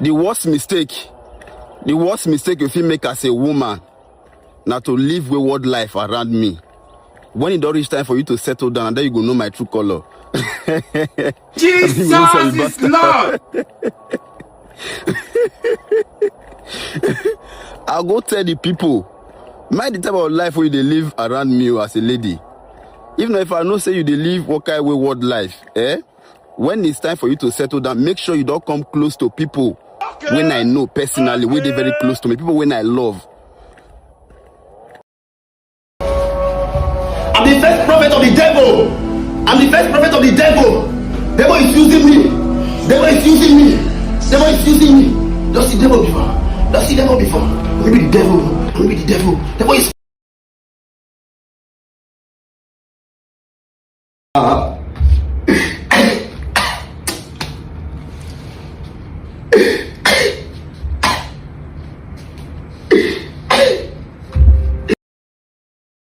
The worst mistake if you make as a woman, now to live wayward life around me. When it don't reach time for you to settle down, and then you go know my true color. Jesus is Lord. I'll go tell the people, mind the type of life where they live around me as a lady. Even if I know say you they live what kind of wayward life, when it's time for you to settle down, make sure you don't come close to people when I know personally, when they're very close to me, people when I love. I'm the first prophet of the devil. I'm the first prophet of the devil. Devil is using me. Devil is using me. Devil is using me. Don't see devil before. Don't see devil before. Maybe the devil. Maybe the devil. Devil is.